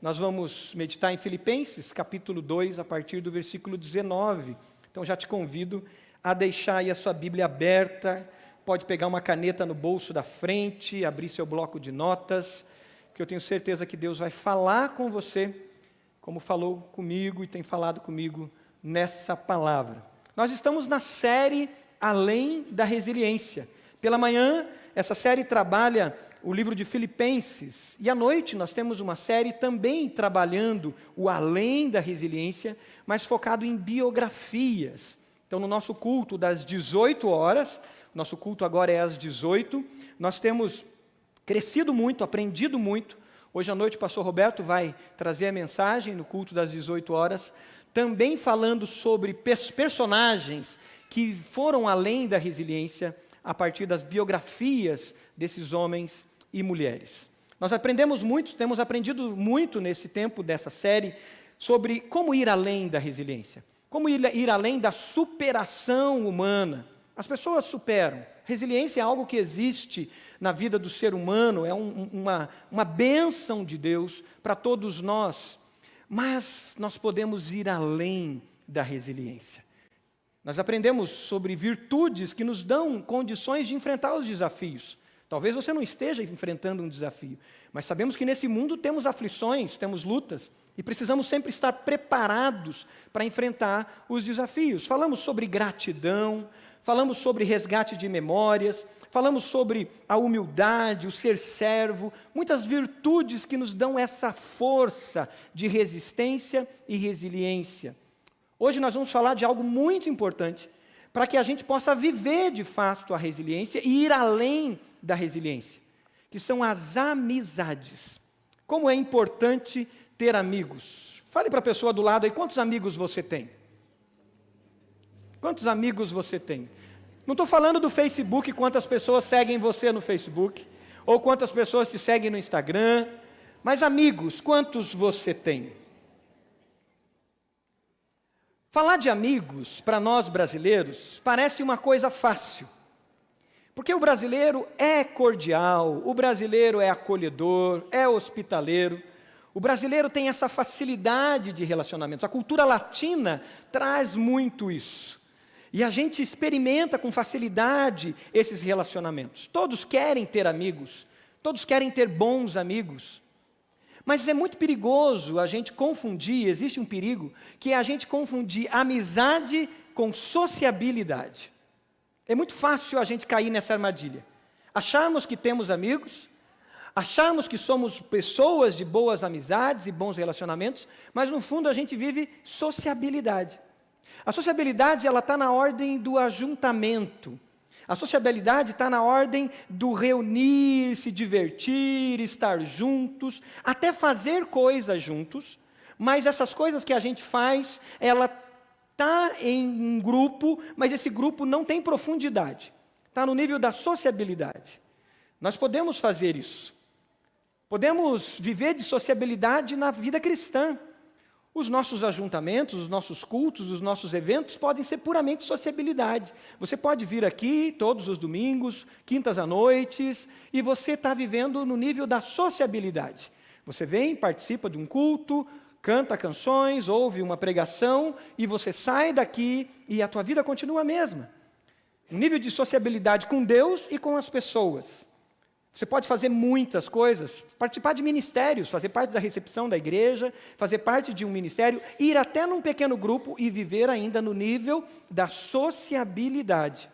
nós vamos meditar em Filipenses, capítulo 2, a partir do versículo 19. Então já te convido a deixar aí a sua Bíblia aberta, pode pegar uma caneta no bolso da frente, abrir seu bloco de notas, que eu tenho certeza que Deus vai falar com você, como falou comigo e tem falado comigo nessa palavra. Nós estamos na série Além da Resiliência. Pela manhã, essa série trabalha o livro de Filipenses, e à noite nós temos uma série também trabalhando o Além da Resiliência, mas focado em biografias. Então, no nosso culto das 18 horas, nosso culto agora é às 18, nós temos crescido muito, aprendido muito. Hoje à noite o pastor Roberto vai trazer a mensagem no culto das 18 horas, também falando sobre personagens que foram além da resiliência a partir das biografias desses homens e mulheres. Nós aprendemos muito, temos aprendido muito nesse tempo dessa série sobre como ir além da resiliência, como ir além da superação humana. As pessoas superam. Resiliência é algo que existe na vida do ser humano, é uma bênção de Deus para todos nós, mas nós podemos ir além da resiliência. Nós aprendemos sobre virtudes que nos dão condições de enfrentar os desafios. Talvez você não esteja enfrentando um desafio, mas sabemos que nesse mundo temos aflições, temos lutas, e precisamos sempre estar preparados para enfrentar os desafios. Falamos sobre gratidão, falamos sobre resgate de memórias, falamos sobre a humildade, o ser servo, muitas virtudes que nos dão essa força de resistência e resiliência. Hoje nós vamos falar de algo muito importante para que a gente possa viver de fato a resiliência e ir além da resiliência, que são as amizades. Como é importante ter amigos. Fale para a pessoa do lado aí, quantos amigos você tem? Quantos amigos você tem? Não estou falando do Facebook, quantas pessoas seguem você no Facebook, ou quantas pessoas te seguem no Instagram, mas amigos, quantos você tem? Falar de amigos, para nós brasileiros, parece uma coisa fácil, porque o brasileiro é cordial, o brasileiro é acolhedor, é hospitaleiro, o brasileiro tem essa facilidade de relacionamentos, a cultura latina traz muito isso, e a gente experimenta com facilidade esses relacionamentos. Todos querem ter amigos, todos querem ter bons amigos, mas é muito perigoso a gente confundir, existe um perigo, que é a gente confundir amizade com sociabilidade. É muito fácil a gente cair nessa armadilha. Acharmos que temos amigos, acharmos que somos pessoas de boas amizades e bons relacionamentos, mas no fundo a gente vive sociabilidade. A sociabilidade ela está na ordem do ajuntamento. A sociabilidade está na ordem do reunir, se divertir, estar juntos, até fazer coisas juntos, mas essas coisas que a gente faz, ela está em um grupo, mas esse grupo não tem profundidade, está no nível da sociabilidade. Nós podemos fazer isso, podemos viver de sociabilidade na vida cristã. Os nossos ajuntamentos, os nossos cultos, os nossos eventos podem ser puramente sociabilidade. Você pode vir aqui todos os domingos, quintas à noites, e você está vivendo no nível da sociabilidade. Você vem, participa de um culto, canta canções, ouve uma pregação, e você sai daqui e a tua vida continua a mesma. Um nível de sociabilidade com Deus e com as pessoas. Você pode fazer muitas coisas, participar de ministérios, fazer parte da recepção da igreja, fazer parte de um ministério, ir até num pequeno grupo e viver ainda no nível da sociabilidade.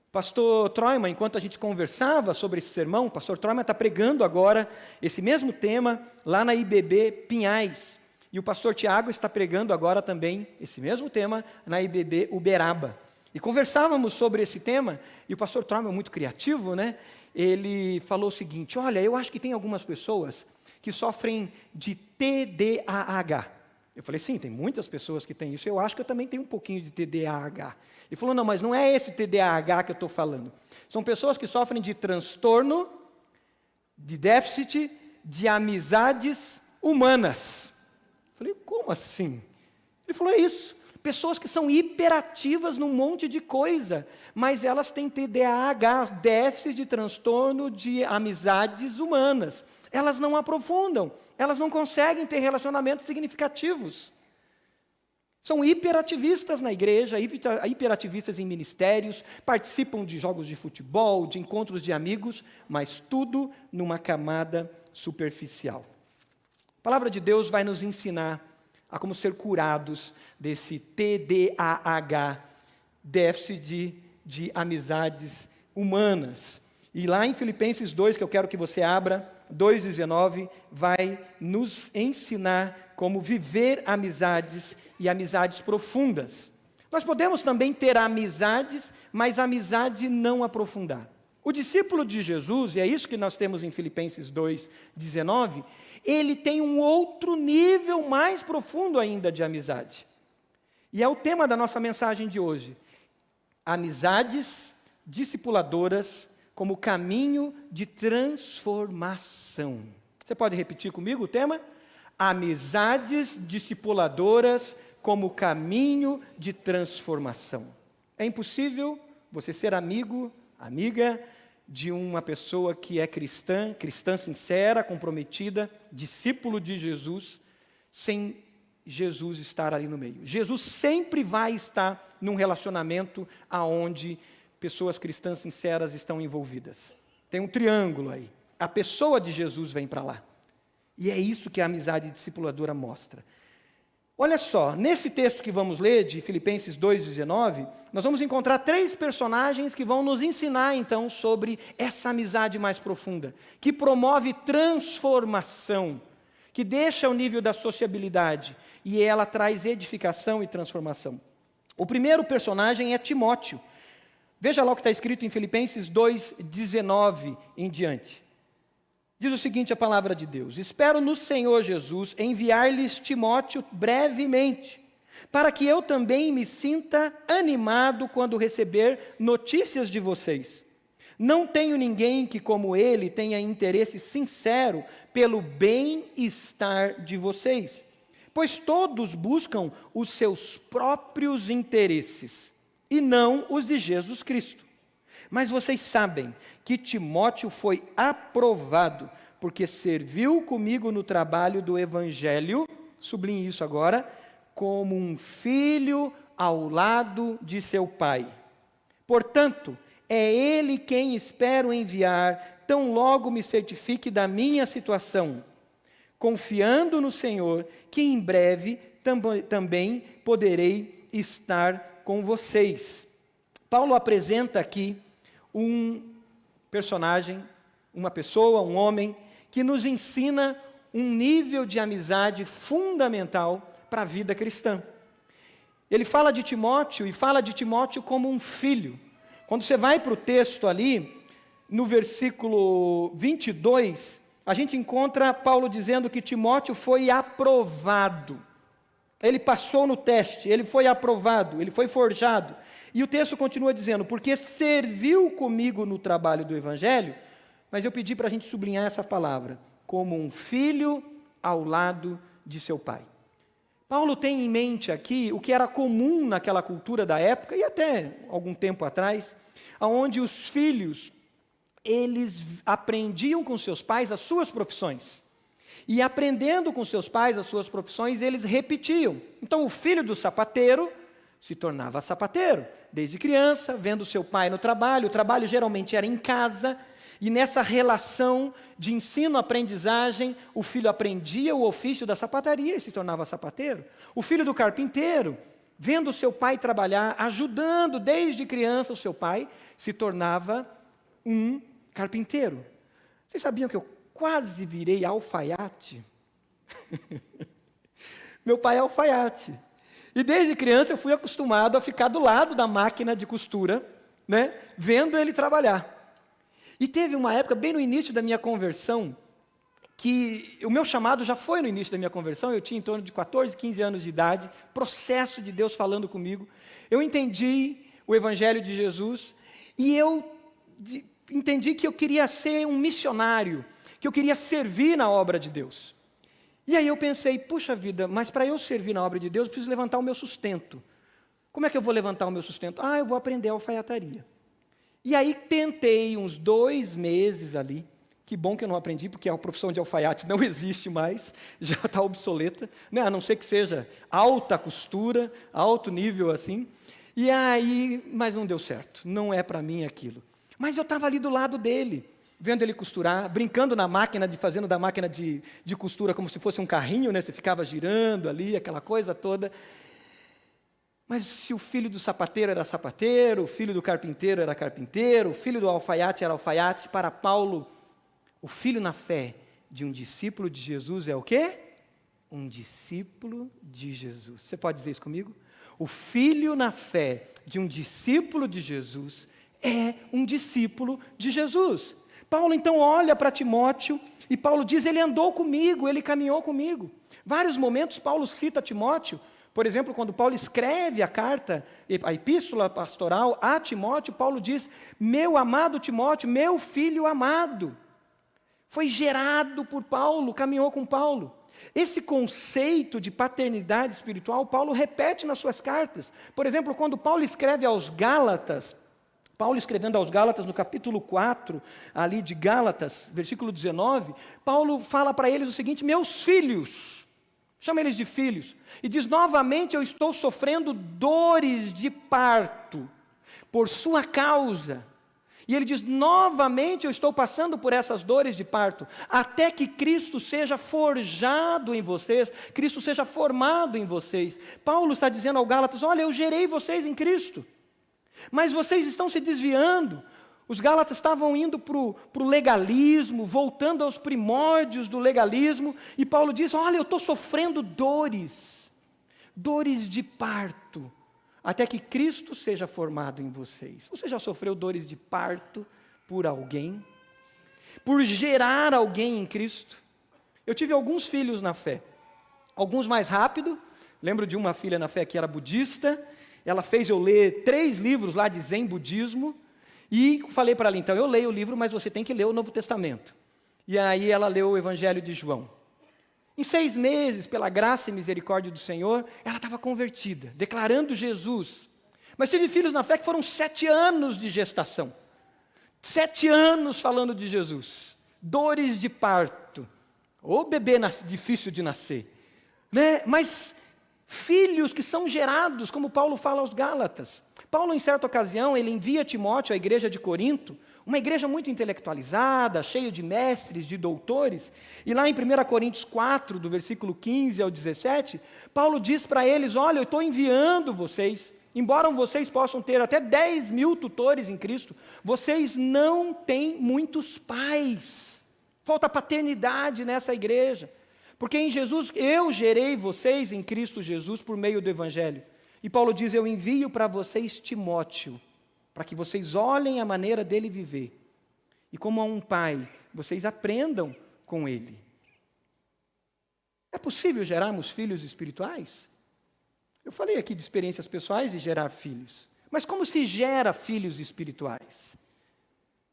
O pastor Troiman, enquanto a gente conversava sobre esse sermão, o pastor Troiman está pregando agora esse mesmo tema lá na IBB Pinhais. E o pastor Tiago está pregando agora também esse mesmo tema na IBB Uberaba. E conversávamos sobre esse tema, e o pastor Troiman é muito criativo, né? Ele falou o seguinte: olha, eu acho que tem algumas pessoas que sofrem de TDAH. Eu falei, sim, tem muitas pessoas que têm isso, eu acho que eu também tenho um pouquinho de TDAH. Ele falou, não, mas não é esse TDAH que eu estou falando. São pessoas que sofrem de transtorno, de déficit, de amizades humanas. Eu falei, como assim? Ele falou, é isso. Pessoas que são hiperativas num monte de coisa, mas elas têm TDAH, déficit de transtorno de amizades humanas. Elas não aprofundam, elas não conseguem ter relacionamentos significativos. São hiperativistas na igreja, hiperativistas em ministérios, participam de jogos de futebol, de encontros de amigos, mas tudo numa camada superficial. A palavra de Deus vai nos ensinar a como ser curados desse TDAH, déficit de amizades humanas. E lá em Filipenses 2, que eu quero que você abra, 2,19, vai nos ensinar como viver amizades e amizades profundas. Nós podemos também ter amizades, mas amizade não aprofundar. O discípulo de Jesus, e é isso que nós temos em Filipenses 2,19, ele tem um outro nível mais profundo ainda de amizade. E é o tema da nossa mensagem de hoje. Amizades discipuladoras como caminho de transformação. Você pode repetir comigo o tema? Amizades discipuladoras como caminho de transformação. É impossível você ser amigo, amiga de uma pessoa que é cristã, cristã sincera, comprometida, discípulo de Jesus, sem Jesus estar ali no meio. Jesus sempre vai estar num relacionamento aonde pessoas cristãs sinceras estão envolvidas. Tem um triângulo aí. A pessoa de Jesus vem para lá. E é isso que a amizade discipuladora mostra. Olha só, nesse texto que vamos ler, de Filipenses 2,19, nós vamos encontrar 3 personagens que vão nos ensinar, então, sobre essa amizade mais profunda, que promove transformação, que deixa o nível da sociabilidade, e ela traz edificação e transformação. O primeiro personagem é Timóteo. Veja lá o que está escrito em Filipenses 2,19 em diante. Diz o seguinte a palavra de Deus: espero no Senhor Jesus enviar-lhes Timóteo brevemente, para que eu também me sinta animado quando receber notícias de vocês. Não tenho ninguém que, como ele, tenha interesse sincero pelo bem-estar de vocês, pois todos buscam os seus próprios interesses, e não os de Jesus Cristo. Mas vocês sabem que Timóteo foi aprovado, porque serviu comigo no trabalho do Evangelho, sublinhe isso agora, como um filho ao lado de seu pai. Portanto, é ele quem espero enviar, tão logo me certifique da minha situação, confiando no Senhor, que em breve também poderei estar com vocês. Paulo apresenta aqui um personagem, uma pessoa, um homem, que nos ensina um nível de amizade fundamental para a vida cristã. Ele fala de Timóteo e fala de Timóteo como um filho. Quando você vai para o texto ali, no versículo 22, a gente encontra Paulo dizendo que Timóteo foi aprovado. Ele passou no teste, ele foi aprovado, ele foi forjado. E o texto continua dizendo, porque serviu comigo no trabalho do Evangelho, mas eu pedi para a gente sublinhar essa palavra, como um filho ao lado de seu pai. Paulo tem em mente aqui o que era comum naquela cultura da época, e até algum tempo atrás, onde os filhos, eles aprendiam com seus pais as suas profissões. E aprendendo com seus pais as suas profissões, eles repetiam. Então o filho do sapateiro se tornava sapateiro, desde criança, vendo seu pai no trabalho. O trabalho geralmente era em casa, e nessa relação de ensino-aprendizagem, o filho aprendia o ofício da sapataria e se tornava sapateiro. O filho do carpinteiro, vendo seu pai trabalhar, ajudando desde criança o seu pai, se tornava um carpinteiro. Vocês sabiam que eu quase virei alfaiate? Meu pai é alfaiate. E desde criança eu fui acostumado a ficar do lado da máquina de costura, né, vendo ele trabalhar. E teve uma época, bem no início da minha conversão, que o meu chamado já foi no início da minha conversão, eu tinha em torno de 14, 15 anos de idade, processo de Deus falando comigo. Eu entendi o Evangelho de Jesus e eu entendi que eu queria ser um missionário, que eu queria servir na obra de Deus. E aí eu pensei, puxa vida, mas para eu servir na obra de Deus, eu preciso levantar o meu sustento. Como é que eu vou levantar o meu sustento? Eu vou aprender alfaiataria. E aí tentei uns 2 meses ali. Que bom que eu não aprendi, porque a profissão de alfaiate não existe mais, já está obsoleta, né? A não ser que seja alta costura, alto nível assim. E aí, mas não deu certo, não é para mim aquilo. Mas eu estava ali do lado dele, vendo ele costurar, brincando na máquina, fazendo da máquina de costura como se fosse um carrinho, né? Você ficava girando ali, aquela coisa toda. Mas se o filho do sapateiro era sapateiro, o filho do carpinteiro era carpinteiro, o filho do alfaiate era alfaiate, para Paulo, o filho na fé de um discípulo de Jesus é o quê? Um discípulo de Jesus. Você pode dizer isso comigo? O filho na fé de um discípulo de Jesus é um discípulo de Jesus. Paulo então olha para Timóteo e Paulo diz, ele andou comigo, ele caminhou comigo. Vários momentos Paulo cita Timóteo. Por exemplo, quando Paulo escreve a carta, a epístola pastoral a Timóteo, Paulo diz, meu amado Timóteo, meu filho amado. Foi gerado por Paulo, caminhou com Paulo. Esse conceito de paternidade espiritual, Paulo repete nas suas cartas. Por exemplo, quando Paulo escreve aos Gálatas, Paulo escrevendo aos Gálatas no capítulo 4, ali de Gálatas, versículo 19, Paulo fala para eles o seguinte, meus filhos, chama eles de filhos, e diz, novamente eu estou sofrendo dores de parto, por sua causa. E ele diz, novamente eu estou passando por essas dores de parto, até que Cristo seja forjado em vocês, Cristo seja formado em vocês. Paulo está dizendo ao Gálatas, olha, eu gerei vocês em Cristo, mas vocês estão se desviando. Os Gálatas estavam indo para o legalismo, voltando aos primórdios do legalismo, e Paulo diz, olha, eu estou sofrendo dores de parto, até que Cristo seja formado em vocês. Você já sofreu dores de parto por alguém? Por gerar alguém em Cristo? Eu tive alguns filhos na fé, alguns mais rápido, lembro de uma filha na fé que era budista, ela fez eu ler 3 livros lá de Zen Budismo, e falei para ela, então, eu leio o livro, mas você tem que ler o Novo Testamento. E aí ela leu o Evangelho de João. Em 6 meses, pela graça e misericórdia do Senhor, ela estava convertida, declarando Jesus. Mas tive filhos na fé que foram 7 anos de gestação. 7 anos falando de Jesus. Dores de parto. Ou bebê difícil de nascer. Né? Mas filhos que são gerados, como Paulo fala aos Gálatas. Paulo, em certa ocasião, ele envia Timóteo à igreja de Corinto, uma igreja muito intelectualizada, cheia de mestres, de doutores, e lá em 1 Coríntios 4, do versículo 15 ao 17, Paulo diz para eles, olha, eu estou enviando vocês, embora vocês possam ter até 10.000 tutores em Cristo, vocês não têm muitos pais, falta paternidade nessa igreja, porque em Jesus, eu gerei vocês em Cristo Jesus por meio do Evangelho, e Paulo diz, eu envio para vocês Timóteo, para que vocês olhem a maneira dele viver. E como a um pai, vocês aprendam com ele. É possível gerarmos filhos espirituais? Eu falei aqui de experiências pessoais de gerar filhos. Mas como se gera filhos espirituais?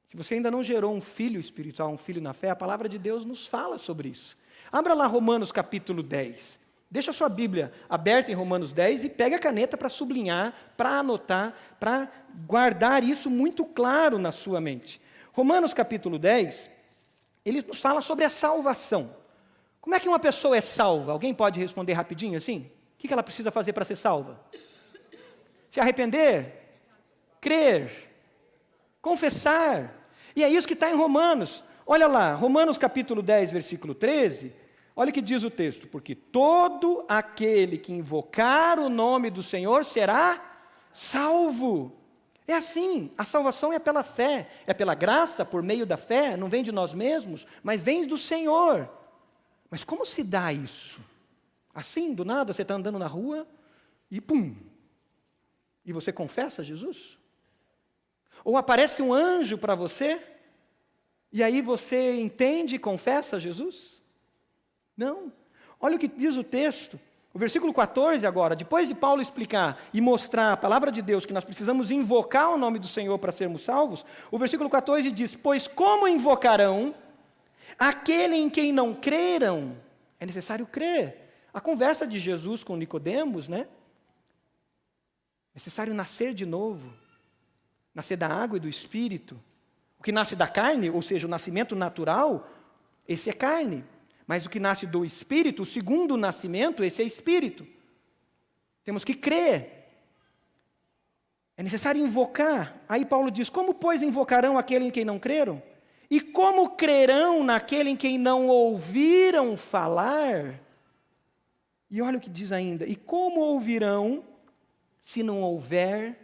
Se você ainda não gerou um filho espiritual, um filho na fé, a palavra de Deus nos fala sobre isso. Abra lá Romanos capítulo 10. Deixa a sua Bíblia aberta em Romanos 10 e pegue a caneta para sublinhar, para anotar, para guardar isso muito claro na sua mente. Romanos capítulo 10, ele nos fala sobre a salvação. Como é que uma pessoa é salva? Alguém pode responder rapidinho assim? O que ela precisa fazer para ser salva? Se arrepender, crer, confessar. E é isso que está em Romanos. Olha lá, Romanos capítulo 10, versículo 13... Olha o que diz o texto, porque todo aquele que invocar o nome do Senhor será salvo. É assim, a salvação é pela fé, é pela graça, por meio da fé, não vem de nós mesmos, mas vem do Senhor. Mas como se dá isso? Assim, do nada, você está andando na rua e pum, e você confessa Jesus? Ou aparece um anjo para você, e aí você entende e confessa Jesus? Não. Olha o que diz o texto, o versículo 14 agora, depois de Paulo explicar e mostrar a palavra de Deus, que nós precisamos invocar o nome do Senhor para sermos salvos, o versículo 14 diz, pois como invocarão aquele em quem não creram? É necessário crer. A conversa de Jesus com Nicodemos, né? É necessário nascer de novo. Nascer da água e do Espírito. O que nasce da carne, ou seja, o nascimento natural, esse é carne. Mas o que nasce do Espírito, o segundo nascimento, esse é Espírito. Temos que crer. É necessário invocar. Aí Paulo diz, como, pois, invocarão aquele em quem não creram? E como crerão naquele em quem não ouviram falar? E olha o que diz ainda, e como ouvirão se não houver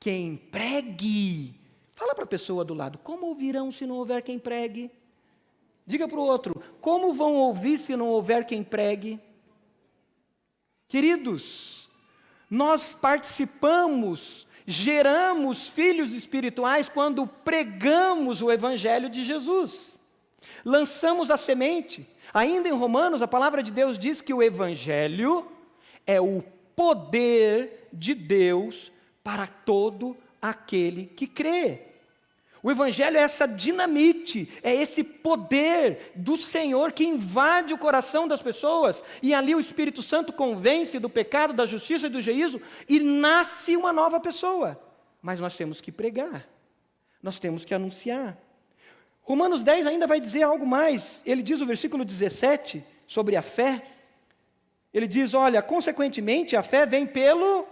quem pregue? Fala para a pessoa do lado, como ouvirão se não houver quem pregue? Diga para o outro, como vão ouvir se não houver quem pregue? Queridos, nós participamos, geramos filhos espirituais quando pregamos o Evangelho de Jesus. Lançamos a semente. Ainda em Romanos, a palavra de Deus diz que o Evangelho é o poder de Deus para todo aquele que crê. O Evangelho é essa dinamite, é esse poder do Senhor que invade o coração das pessoas, e ali o Espírito Santo convence do pecado, da justiça e do juízo, e nasce uma nova pessoa. Mas nós temos que pregar, nós temos que anunciar. Romanos 10 ainda vai dizer algo mais. Ele diz no versículo 17, sobre a fé, ele diz, olha, consequentemente a fé vem pelo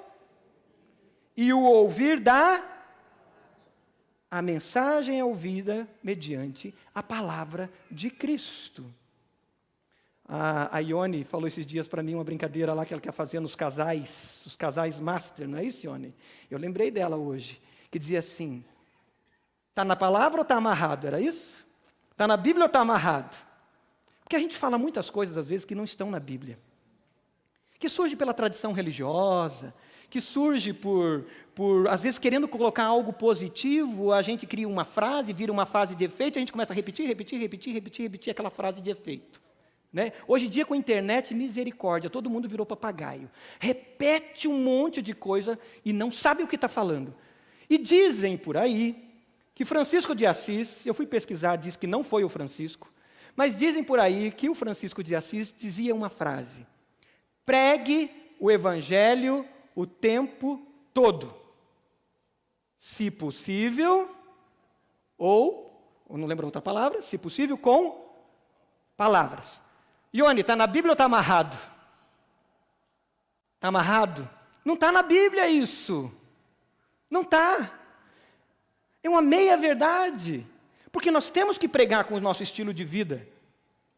e o ouvir a mensagem é ouvida mediante a palavra de Cristo. A Ione falou esses dias para mim uma brincadeira lá que ela quer fazer nos casais, os casais master, não é isso, Ione? Eu lembrei dela hoje, que dizia assim, está na palavra ou está amarrado? Era isso? Está na Bíblia ou está amarrado? Porque a gente fala muitas coisas às vezes que não estão na Bíblia. Que surge pela tradição religiosa, que surge por às vezes, querendo colocar algo positivo, a gente cria uma frase, vira uma frase de efeito, a gente começa a repetir aquela frase de efeito. Né? Hoje em dia, com a internet, misericórdia, todo mundo virou papagaio. Repete um monte de coisa e não sabe o que está falando. E dizem por aí que Francisco de Assis, eu fui pesquisar, diz que não foi o Francisco, mas dizem por aí que o Francisco de Assis dizia uma frase: pregue o Evangelho o tempo todo, se possível, ou não lembro outra palavra, se possível, com palavras. Ione, está na Bíblia ou está amarrado? Está amarrado? Não está na Bíblia isso. Não está. É uma meia-verdade. Porque nós temos que pregar com o nosso estilo de vida.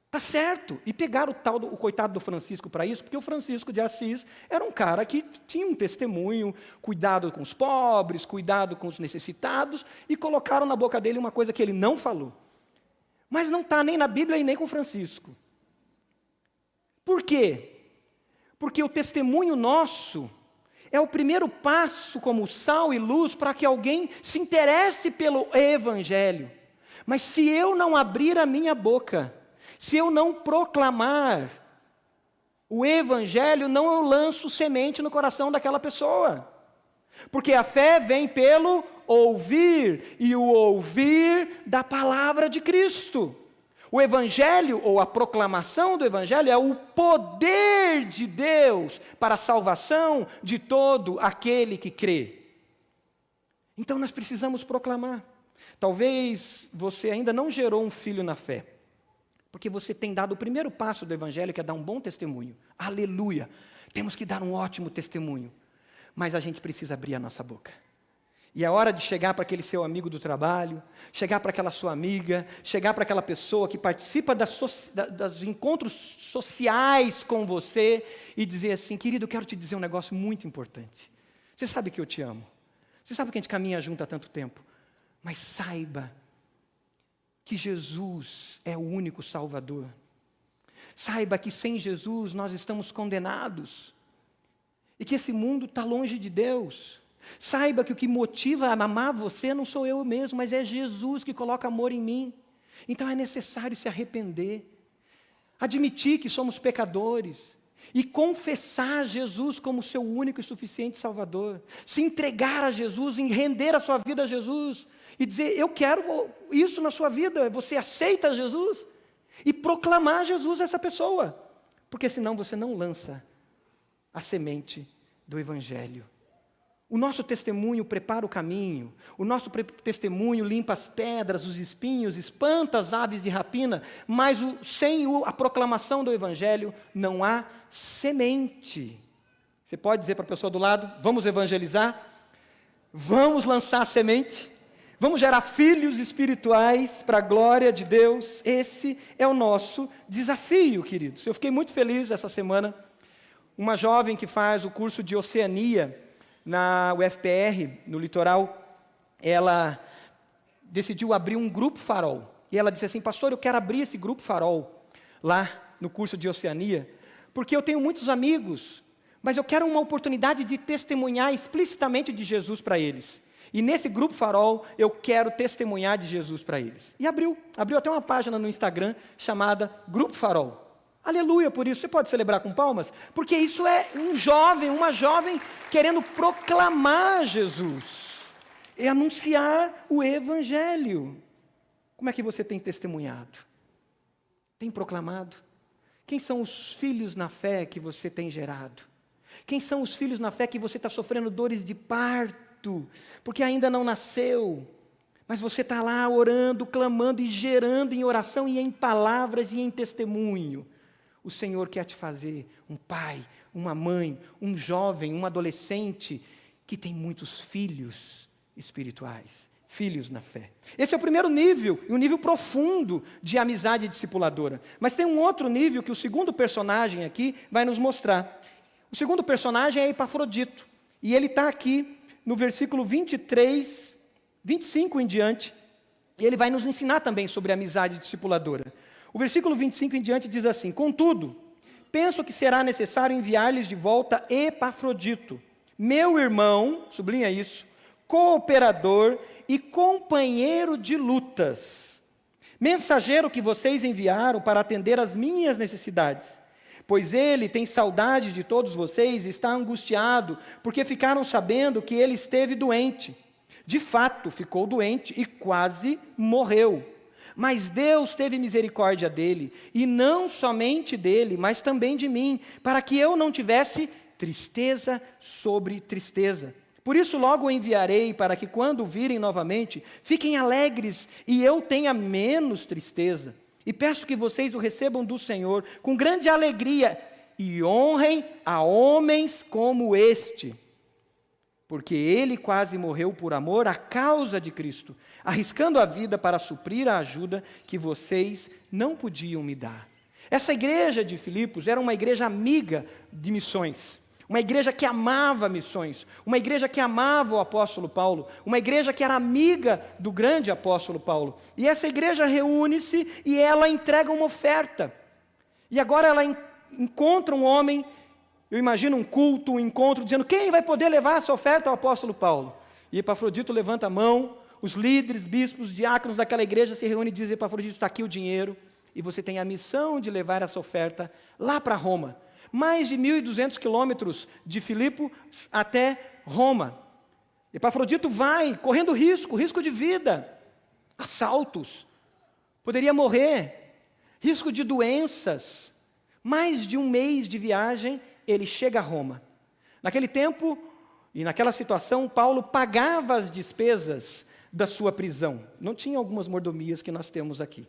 Está certo. E pegar o coitado do Francisco para isso, porque o Francisco de Assis era um cara que tinha um testemunho, cuidado com os pobres, cuidado com os necessitados, e colocaram na boca dele uma coisa que ele não falou. Mas não está nem na Bíblia e nem com Francisco. Por quê? Porque o testemunho nosso é o primeiro passo como sal e luz para que alguém se interesse pelo Evangelho. Mas se eu não abrir a minha boca, se eu não proclamar o Evangelho, não eu lanço semente no coração daquela pessoa. Porque a fé vem pelo ouvir, e o ouvir da palavra de Cristo. O Evangelho, ou a proclamação do Evangelho, é o poder de Deus para a salvação de todo aquele que crê. Então nós precisamos proclamar. Talvez você ainda não gerou um filho na fé, porque você tem dado o primeiro passo do Evangelho, que é dar um bom testemunho. Aleluia! Temos que dar um ótimo testemunho. Mas a gente precisa abrir a nossa boca. E é hora de chegar para aquele seu amigo do trabalho, chegar para aquela sua amiga, chegar para aquela pessoa que participa dos encontros sociais com você e dizer assim: querido, eu quero te dizer um negócio muito importante. Você sabe que eu te amo. Você sabe que a gente caminha junto há tanto tempo. Mas saiba que Jesus é o único Salvador. Saiba que sem Jesus nós estamos condenados. E que esse mundo está longe de Deus. Saiba que o que motiva a amar você não sou eu mesmo, mas é Jesus que coloca amor em mim. Então é necessário se arrepender, admitir que somos pecadores e confessar Jesus como seu único e suficiente Salvador. Se entregar a Jesus, em render a sua vida a Jesus e dizer: eu quero isso na sua vida. Você aceita Jesus? E proclamar Jesus a essa pessoa. porque senão você não lança a semente do Evangelho. O nosso testemunho prepara o caminho, o nosso testemunho limpa as pedras, os espinhos, espanta as aves de rapina, mas sem a proclamação do Evangelho não há semente. Você pode dizer para a pessoa do lado: vamos evangelizar? Vamos lançar a semente? Vamos gerar filhos espirituais para a glória de Deus? Esse é o nosso desafio, queridos. Eu fiquei muito feliz essa semana. Uma jovem que faz o curso de Oceania na UFPR, no litoral, ela decidiu abrir um grupo farol. E ela disse assim: pastor, eu quero abrir esse grupo farol lá no curso de Oceania, porque eu tenho muitos amigos, mas eu quero uma oportunidade de testemunhar explicitamente de Jesus para eles. E nesse grupo farol, eu quero testemunhar de Jesus para eles. E abriu até uma página no Instagram chamada Grupo Farol. Aleluia por isso. Você pode celebrar com palmas? Porque isso é uma jovem querendo proclamar Jesus. É anunciar o Evangelho. Como é que você tem testemunhado? Tem proclamado? Quem são os filhos na fé que você tem gerado? Quem são os filhos na fé que você está sofrendo dores de parto, porque ainda não nasceu, mas você está lá orando, clamando e gerando em oração e em palavras e em testemunho? O Senhor quer te fazer um pai, uma mãe, um jovem, um adolescente que tem muitos filhos espirituais, filhos na fé. Esse é o primeiro nível, e um nível profundo de amizade discipuladora. Mas tem um outro nível que o segundo personagem aqui vai nos mostrar. O segundo personagem é Epafrodito, e ele está aqui no versículo 23, 25 em diante, e ele vai nos ensinar também sobre a amizade discipuladora. O versículo 25 em diante diz assim: contudo, penso que será necessário enviar-lhes de volta Epafrodito, meu irmão, sublinha isso, cooperador e companheiro de lutas, mensageiro que vocês enviaram para atender às minhas necessidades, pois ele tem saudade de todos vocês e está angustiado, porque ficaram sabendo que ele esteve doente. De fato, ficou doente e quase morreu. Mas Deus teve misericórdia dele, e não somente dele, mas também de mim, para que eu não tivesse tristeza sobre tristeza. Por isso logo o enviarei, para que quando o virem novamente, fiquem alegres, e eu tenha menos tristeza. E peço que vocês o recebam do Senhor com grande alegria, e honrem a homens como este, porque ele quase morreu por amor à causa de Cristo, arriscando a vida para suprir a ajuda que vocês não podiam me dar. Essa igreja de Filipos era uma igreja amiga de missões, uma igreja que amava missões, uma igreja que amava o apóstolo Paulo, uma igreja que era amiga do grande apóstolo Paulo. E essa igreja reúne-se e ela entrega uma oferta. E agora ela encontra um homem, eu imagino um culto, um encontro, dizendo: quem vai poder levar essa oferta ao apóstolo Paulo? E Epafrodito levanta a mão, os líderes, bispos, diáconos daquela igreja se reúnem e dizem: Epafrodito, está aqui o dinheiro, e você tem a missão de levar essa oferta lá para Roma. Mais de 1.200 quilômetros de Filipo até Roma. Epafrodito vai, correndo risco de vida, assaltos, poderia morrer, risco de doenças. Mais de um mês de viagem, ele chega a Roma. Naquele tempo e naquela situação, Paulo pagava as despesas da sua prisão. Não tinha algumas mordomias que nós temos aqui.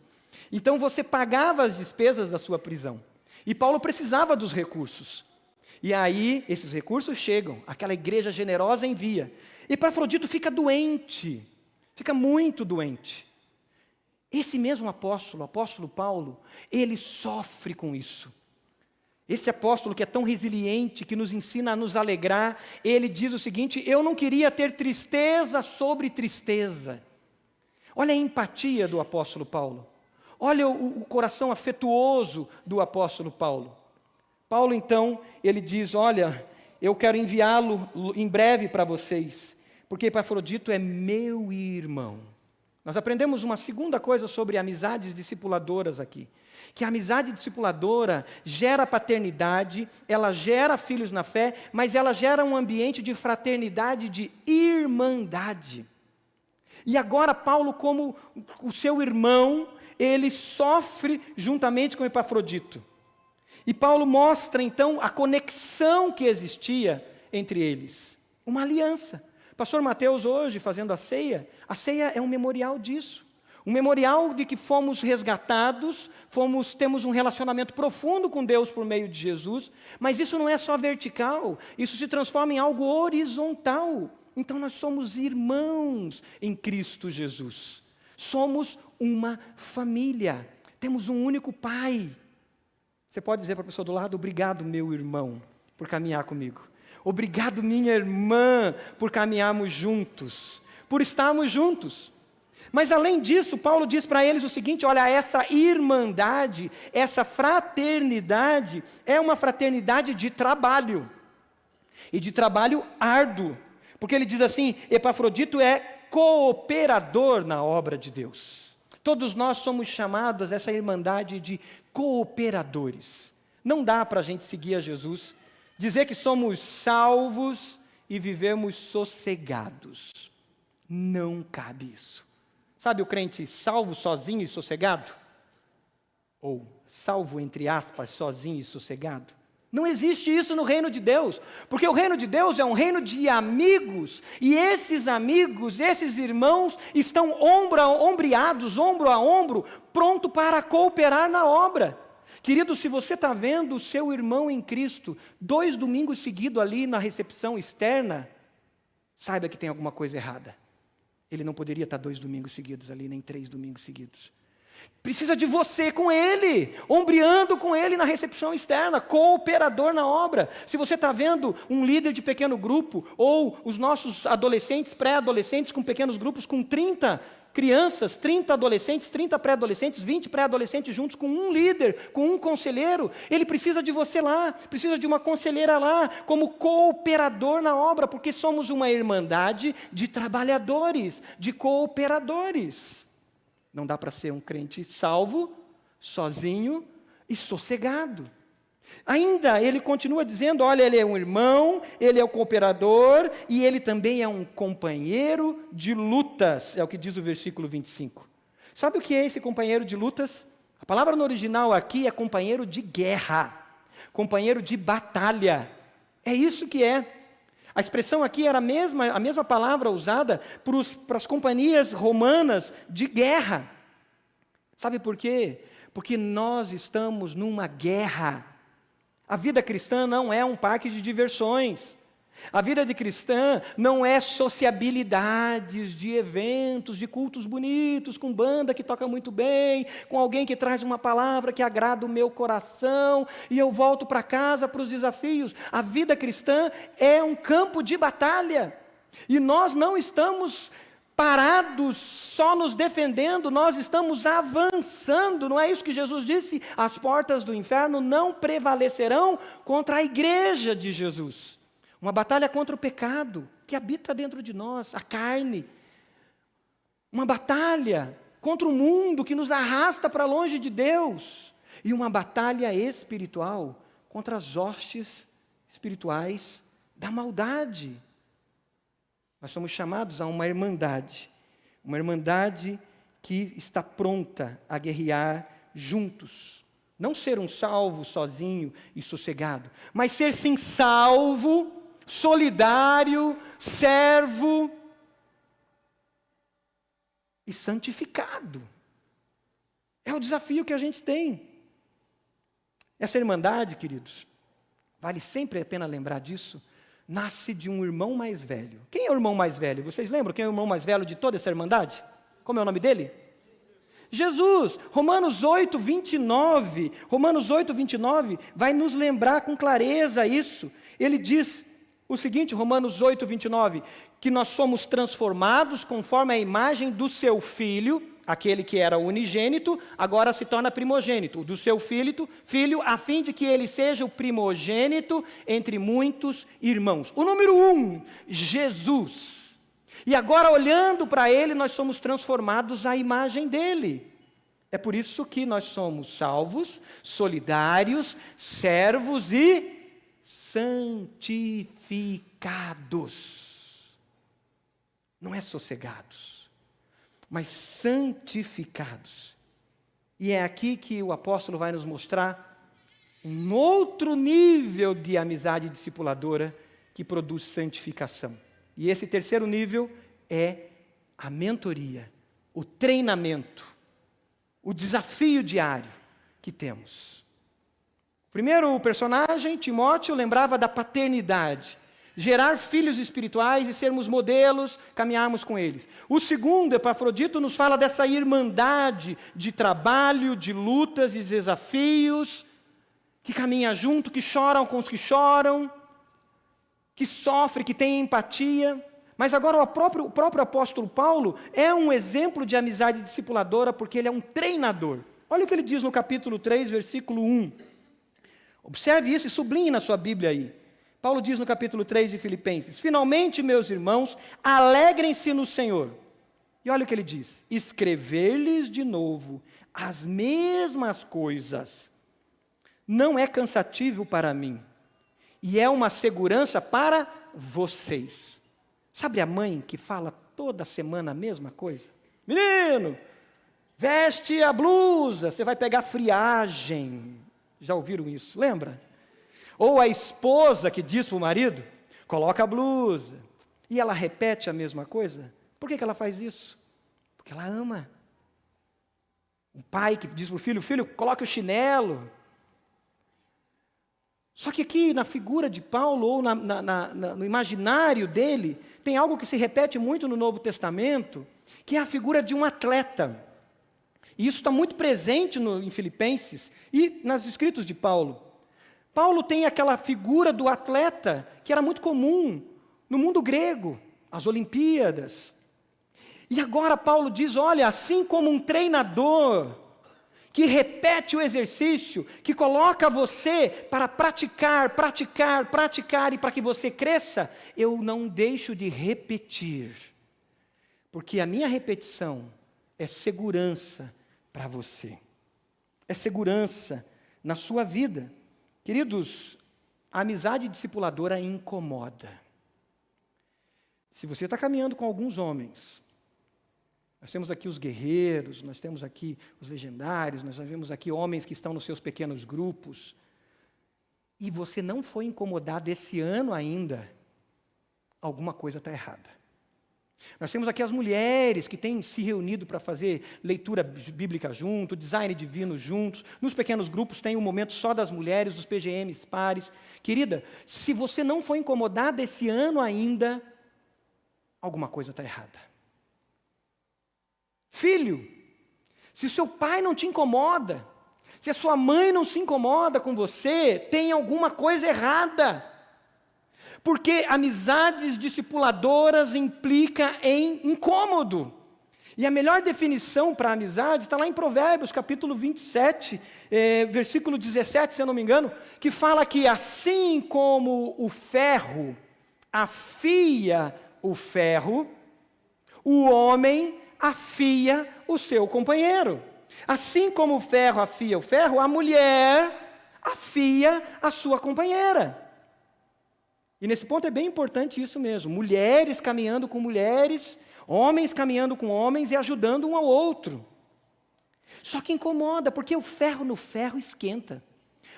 Então você pagava as despesas da sua prisão. E Paulo precisava dos recursos. E aí esses recursos chegam, aquela igreja generosa envia. E Epafrodito fica doente, fica muito doente. Esse mesmo apóstolo, o apóstolo Paulo, ele sofre com isso. Esse apóstolo que é tão resiliente, que nos ensina a nos alegrar, ele diz o seguinte: eu não queria ter tristeza sobre tristeza. Olha a empatia do apóstolo Paulo. Olha o coração afetuoso do apóstolo Paulo. Paulo então, ele diz: olha, eu quero enviá-lo em breve para vocês, porque Epafrodito é meu irmão. Nós aprendemos uma segunda coisa sobre amizades discipuladoras aqui. Que a amizade discipuladora gera paternidade, ela gera filhos na fé, mas ela gera um ambiente de fraternidade, de irmandade. E agora Paulo, como o seu irmão, ele sofre juntamente com Epafrodito. E Paulo mostra então a conexão que existia entre eles. Uma aliança. Pastor Mateus hoje fazendo a ceia é um memorial disso. Um memorial de que fomos resgatados, temos um relacionamento profundo com Deus por meio de Jesus, mas isso não é só vertical, isso se transforma em algo horizontal. Então nós somos irmãos em Cristo Jesus. Somos uma família, temos um único Pai. Você pode dizer para a pessoa do lado: obrigado, meu irmão, por caminhar comigo. Obrigado, minha irmã, por caminharmos juntos, por estarmos juntos. Mas além disso, Paulo diz para eles o seguinte: olha, essa irmandade, essa fraternidade, é uma fraternidade de trabalho, e de trabalho árduo, porque ele diz assim: Epafrodito é cooperador na obra de Deus. Todos nós somos chamados a essa irmandade de cooperadores. Não dá para a gente seguir a Jesus, dizer que somos salvos e vivemos sossegados. Não cabe isso. Sabe o crente salvo, sozinho e sossegado? Ou salvo, entre aspas, sozinho e sossegado? Não existe isso no reino de Deus, porque o reino de Deus é um reino de amigos, e esses amigos, esses irmãos, estão ombreados, ombro a ombro, pronto para cooperar na obra. Querido, se você está vendo o seu irmão em Cristo 2 domingos seguidos ali na recepção externa, saiba que tem alguma coisa errada. Ele não poderia estar 2 domingos seguidos ali, nem 3 domingos seguidos. Precisa de você com ele, ombreando com ele na recepção externa, cooperador na obra. Se você está vendo um líder de pequeno grupo, ou os nossos adolescentes, pré-adolescentes com pequenos grupos, com 30 crianças, 30 adolescentes, 30 pré-adolescentes, 20 pré-adolescentes juntos, com um líder, com um conselheiro, ele precisa de você lá, precisa de uma conselheira lá, como cooperador na obra, porque somos uma irmandade de trabalhadores, de cooperadores. Não dá para ser um crente salvo, sozinho e sossegado. Ainda ele continua dizendo: olha, ele é um irmão, ele é o cooperador e ele também é um companheiro de lutas, é o que diz o versículo 25. Sabe o que é esse companheiro de lutas? A palavra no original aqui é companheiro de guerra, companheiro de batalha. É isso que é. A expressão aqui era a mesma palavra usada para as companhias romanas de guerra. Sabe por quê? Porque nós estamos numa guerra. A vida cristã não é um parque de diversões. A vida de cristã não é sociabilidades de eventos, de cultos bonitos, com banda que toca muito bem, com alguém que traz uma palavra que agrada o meu coração, e eu volto para casa para os desafios. A vida cristã é um campo de batalha, e nós não estamos parados só nos defendendo, nós estamos avançando. Não é isso que Jesus disse? As portas do inferno não prevalecerão contra a igreja de Jesus. Uma batalha contra o pecado que habita dentro de nós, a carne. Uma batalha contra o mundo que nos arrasta para longe de Deus. E uma batalha espiritual contra as hostes espirituais da maldade. Nós somos chamados a uma irmandade que está pronta a guerrear juntos. Não ser um salvo sozinho e sossegado, mas ser sim salvo, solidário, servo e santificado. É o desafio que a gente tem. Essa irmandade, queridos, vale sempre a pena lembrar disso, nasce de um irmão mais velho. Quem é o irmão mais velho? Vocês lembram quem é o irmão mais velho de toda essa irmandade? Como é o nome dele? Jesus. Romanos 8, 29. Romanos 8, 29 vai nos lembrar com clareza isso. Ele diz o seguinte, Romanos 8, 29, que nós somos transformados conforme a imagem do seu Filho, aquele que era unigênito, agora se torna primogênito, do seu filho, a fim de que ele seja o primogênito entre muitos irmãos. O número 1, Jesus. E agora, olhando para ele, nós somos transformados à imagem dele. É por isso que nós somos salvos, solidários, servos e santificados. Não é sossegados, mas santificados. E é aqui que o apóstolo vai nos mostrar um outro nível de amizade discipuladora que produz santificação. E esse terceiro nível é a mentoria, o treinamento, o desafio diário que temos. O primeiro personagem, Timóteo, lembrava da paternidade, gerar filhos espirituais e sermos modelos, caminharmos com eles. O segundo, Epafrodito, nos fala dessa irmandade de trabalho, de lutas e desafios, que caminha junto, que choram com os que choram, que sofre, que tem empatia. Mas agora o próprio apóstolo Paulo é um exemplo de amizade discipuladora, porque ele é um treinador. Olha o que ele diz no capítulo 3, versículo 1. Observe isso e sublinhe na sua Bíblia aí. Paulo diz no capítulo 3 de Filipenses: finalmente, meus irmãos, alegrem-se no Senhor. E olha o que ele diz: escrever-lhes de novo as mesmas coisas não é cansativo para mim, e é uma segurança para vocês. Sabe a mãe que fala toda semana a mesma coisa? Menino, veste a blusa, você vai pegar friagem. Já ouviram isso? Lembra? Ou a esposa que diz para o marido: coloca a blusa. E ela repete a mesma coisa. Por que ela faz isso? Porque ela ama. O pai que diz para o filho: filho, coloque o chinelo. Só que aqui na figura de Paulo, ou no imaginário dele, tem algo que se repete muito no Novo Testamento, que é a figura de um atleta. E isso está muito presente em Filipenses e nos escritos de Paulo. Paulo tem aquela figura do atleta que era muito comum no mundo grego, as Olimpíadas. E agora Paulo diz: olha, assim como um treinador que repete o exercício, que coloca você para praticar, e para que você cresça, eu não deixo de repetir, porque a minha repetição é segurança para você, é segurança na sua vida. Queridos, a amizade discipuladora incomoda. Se você está caminhando com alguns homens, nós temos aqui os guerreiros, nós temos aqui os legendários, nós vemos aqui homens que estão nos seus pequenos grupos, e você não foi incomodado esse ano ainda, alguma coisa está errada. Nós temos aqui as mulheres que têm se reunido para fazer leitura bíblica junto, design divino juntos. Nos pequenos grupos tem um momento só das mulheres, dos PGMs pares. Querida, se você não foi incomodada esse ano ainda, alguma coisa está errada. Filho, se o seu pai não te incomoda, se a sua mãe não se incomoda com você, tem alguma coisa errada. Porque amizades discipuladoras implica em incômodo. E a melhor definição para amizade está lá em Provérbios, capítulo 27, versículo 17, se eu não me engano, que fala que assim como o ferro afia o ferro, o homem afia o seu companheiro. Assim como o ferro afia o ferro, a mulher afia a sua companheira. E nesse ponto é bem importante isso mesmo. Mulheres caminhando com mulheres, homens caminhando com homens e ajudando um ao outro. Só que incomoda, porque o ferro no ferro esquenta.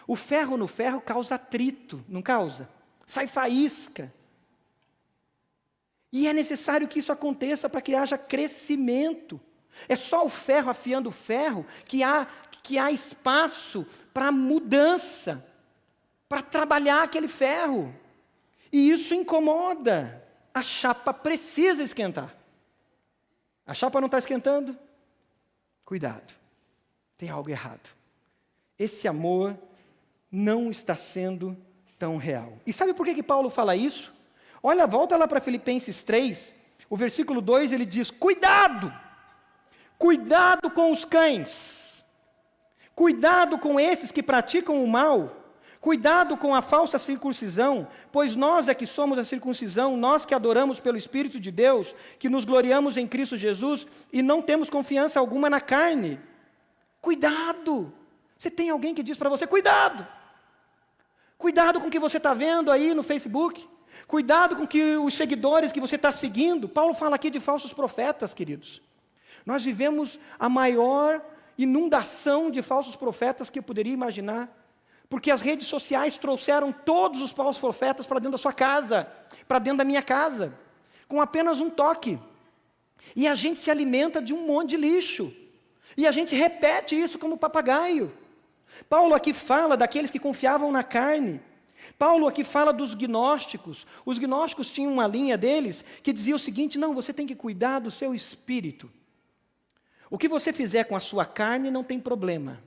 O ferro no ferro causa atrito, não causa? Sai faísca. E é necessário que isso aconteça para que haja crescimento. É só o ferro afiando o ferro que há espaço para mudança, para trabalhar aquele ferro. E isso incomoda. A chapa precisa esquentar. A chapa não está esquentando? Cuidado, tem algo errado. Esse amor não está sendo tão real. E sabe por que Paulo fala isso? Olha, volta lá para Filipenses 3, o versículo 2, ele diz: cuidado com os cães, cuidado com esses que praticam o mal, cuidado com a falsa circuncisão, pois nós é que somos a circuncisão, nós que adoramos pelo Espírito de Deus, que nos gloriamos em Cristo Jesus e não temos confiança alguma na carne. Cuidado! Você tem alguém que diz para você: cuidado! Cuidado com o que você está vendo aí no Facebook. Cuidado com que os seguidores que você está seguindo. Paulo fala aqui de falsos profetas, queridos. Nós vivemos a maior inundação de falsos profetas que eu poderia imaginar. Porque as redes sociais trouxeram todos os falsos profetas para dentro da sua casa, para dentro da minha casa, com apenas um toque. E a gente se alimenta de um monte de lixo. E a gente repete isso como papagaio. Paulo aqui fala daqueles que confiavam na carne. Paulo aqui fala dos gnósticos. Os gnósticos tinham uma linha deles que dizia o seguinte: não, você tem que cuidar do seu espírito. O que você fizer com a sua carne não tem problema.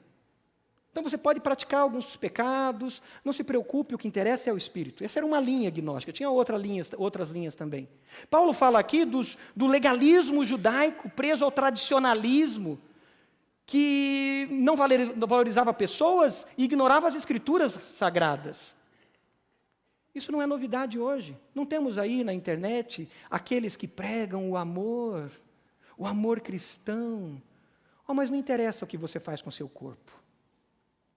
Então você pode praticar alguns pecados, não se preocupe, o que interessa é o espírito. Essa era uma linha gnóstica, tinha outras linhas também. Paulo fala aqui do legalismo judaico preso ao tradicionalismo, que não valorizava pessoas e ignorava as escrituras sagradas. Isso não é novidade hoje. Não temos aí na internet aqueles que pregam o amor cristão. Oh, mas não interessa o que você faz com o seu corpo.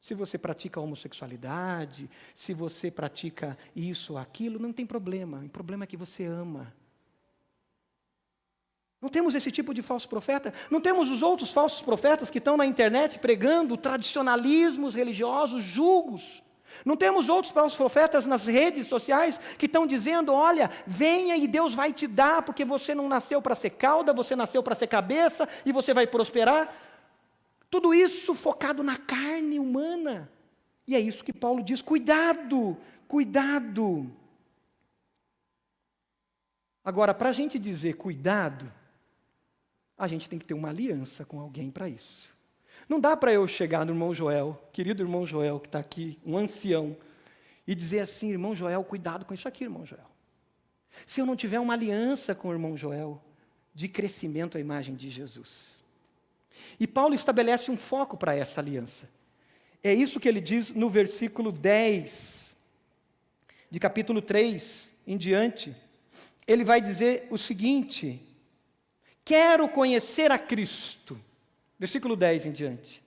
Se você pratica a homossexualidade, se você pratica isso ou aquilo, não tem problema. O problema é que você ama. Não temos esse tipo de falso profeta. Não temos os outros falsos profetas que estão na internet pregando tradicionalismos religiosos, julgos. Não temos outros falsos profetas nas redes sociais que estão dizendo: olha, venha e Deus vai te dar, porque você não nasceu para ser cauda, você nasceu para ser cabeça e você vai prosperar. Tudo isso focado na carne humana. E é isso que Paulo diz: cuidado, cuidado. Agora, para a gente dizer cuidado, a gente tem que ter uma aliança com alguém para isso. Não dá para eu chegar no irmão Joel, querido irmão Joel, que está aqui, um ancião, e dizer assim: irmão Joel, cuidado com isso aqui, irmão Joel. Se eu não tiver uma aliança com o irmão Joel, de crescimento à imagem de Jesus. E Paulo estabelece um foco para essa aliança. É isso que ele diz no versículo 10, de capítulo 3 em diante. Ele vai dizer o seguinte: quero conhecer a Cristo. Versículo 10 em diante.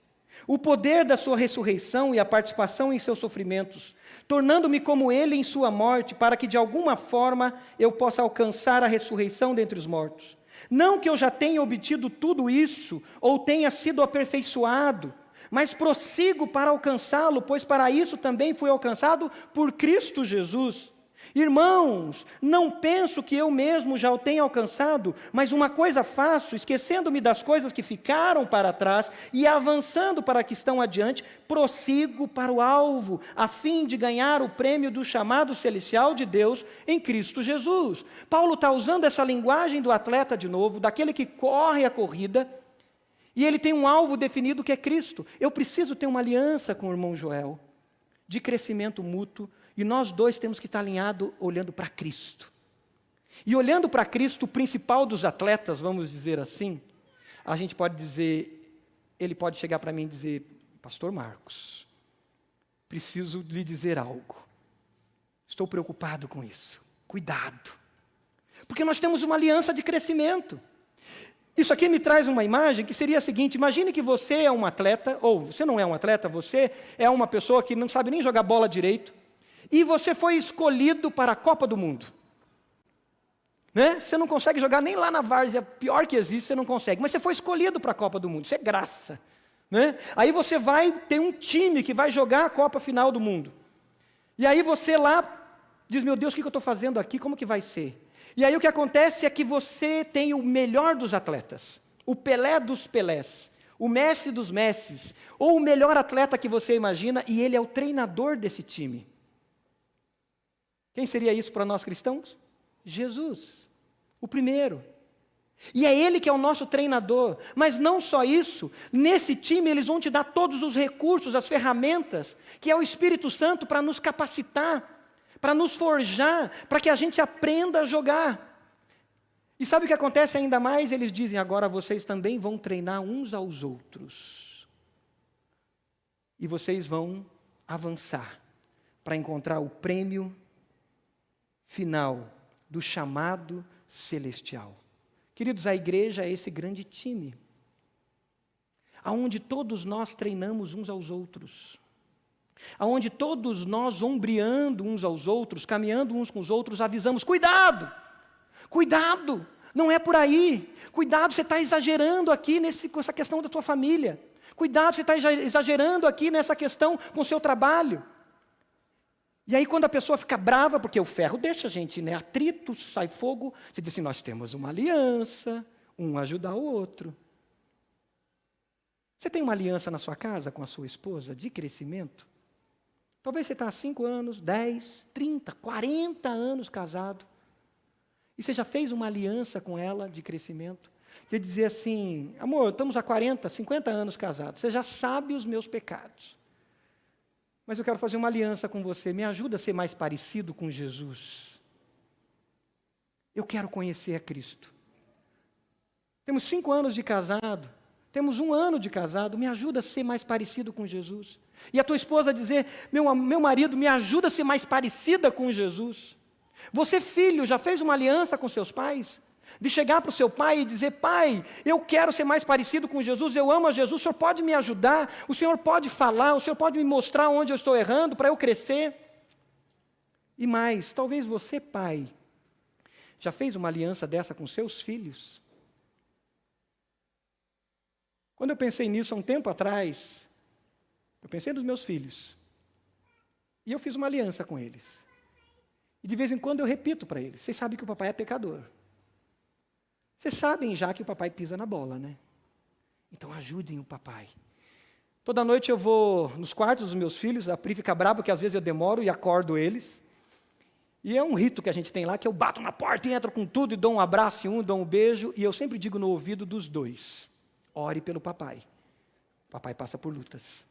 O poder da sua ressurreição e a participação em seus sofrimentos, tornando-me como ele em sua morte, para que de alguma forma eu possa alcançar a ressurreição dentre os mortos. Não que eu já tenha obtido tudo isso, ou tenha sido aperfeiçoado, mas prossigo para alcançá-lo, pois para isso também fui alcançado por Cristo Jesus. Irmãos, não penso que eu mesmo já o tenha alcançado, mas uma coisa faço, esquecendo-me das coisas que ficaram para trás e avançando para que estão adiante, prossigo para o alvo, a fim de ganhar o prêmio do chamado celestial de Deus em Cristo Jesus. Paulo está usando essa linguagem do atleta de novo, daquele que corre a corrida, e ele tem um alvo definido que é Cristo. Eu preciso ter uma aliança com o irmão Joel, de crescimento mútuo, e nós dois temos que estar alinhados olhando para Cristo. E olhando para Cristo, o principal dos atletas, vamos dizer assim, a gente pode dizer, ele pode chegar para mim e dizer: pastor Marcos, preciso lhe dizer algo. Estou preocupado com isso. Cuidado. Porque nós temos uma aliança de crescimento. Isso aqui me traz uma imagem que seria a seguinte: imagine que você é um atleta, ou você não é um atleta, você é uma pessoa que não sabe nem jogar bola direito, e você foi escolhido para a Copa do Mundo. Né? Você não consegue jogar nem lá na várzea, pior que existe, você não consegue, mas você foi escolhido para a Copa do Mundo, isso é graça. Né? Aí você vai ter um time que vai jogar a Copa Final do Mundo. E aí você lá diz: meu Deus, o que eu estou fazendo aqui, como que vai ser? E aí o que acontece é que você tem o melhor dos atletas, o Pelé dos Pelés, o Messi dos Messis, ou o melhor atleta que você imagina, e ele é o treinador desse time. Quem seria isso para nós cristãos? Jesus, o primeiro. E é Ele que é o nosso treinador. Mas não só isso, nesse time eles vão te dar todos os recursos, as ferramentas, que é o Espírito Santo para nos capacitar, para nos forjar, para que a gente aprenda a jogar. E sabe o que acontece ainda mais? Eles dizem: agora vocês também vão treinar uns aos outros. E vocês vão avançar para encontrar o prêmio final do chamado celestial. Queridos, a igreja é esse grande time, aonde todos nós treinamos uns aos outros, aonde todos nós, ombreando uns aos outros, caminhando uns com os outros, avisamos: cuidado, cuidado, não é por aí, cuidado, você está exagerando aqui com essa questão da tua família, Cuidado, você está exagerando aqui nessa questão com o seu trabalho. E aí quando a pessoa fica brava, porque o ferro deixa a gente, né? Atrito, sai fogo, você diz assim, nós temos uma aliança, um ajudar o outro. Você tem uma aliança na sua casa com a sua esposa de crescimento? Talvez você está há 5 anos, 10, 30, 40 anos casado. E você já fez uma aliança com ela de crescimento? De dizer assim, amor, estamos há 40, 50 anos casados, você já sabe os meus pecados. Mas eu quero fazer uma aliança com você, me ajuda a ser mais parecido com Jesus. Eu quero conhecer a Cristo. Temos 5 anos de casado, temos 1 ano de casado, me ajuda a ser mais parecido com Jesus. E a tua esposa dizer, meu marido, me ajuda a ser mais parecida com Jesus. Você, filho, já fez uma aliança com seus pais? De chegar para o seu pai e dizer, pai, eu quero ser mais parecido com Jesus, eu amo a Jesus, o Senhor pode me ajudar, o Senhor pode falar, o Senhor pode me mostrar onde eu estou errando para eu crescer. E mais, talvez você, pai, já fez uma aliança dessa com seus filhos? Quando eu pensei nisso há um tempo atrás, eu pensei nos meus filhos, e eu fiz uma aliança com eles. E de vez em quando eu repito para eles, vocês sabem que o papai é pecador. Vocês sabem já que o papai pisa na bola, né? Então ajudem o papai. Toda noite eu vou nos quartos dos meus filhos, a Pri fica brava porque às vezes eu demoro e acordo eles. E é um rito que a gente tem lá, que eu bato na porta e entro com tudo e dou um abraço em um, dou um beijo. E eu sempre digo no ouvido dos dois, ore pelo papai. O papai passa por lutas.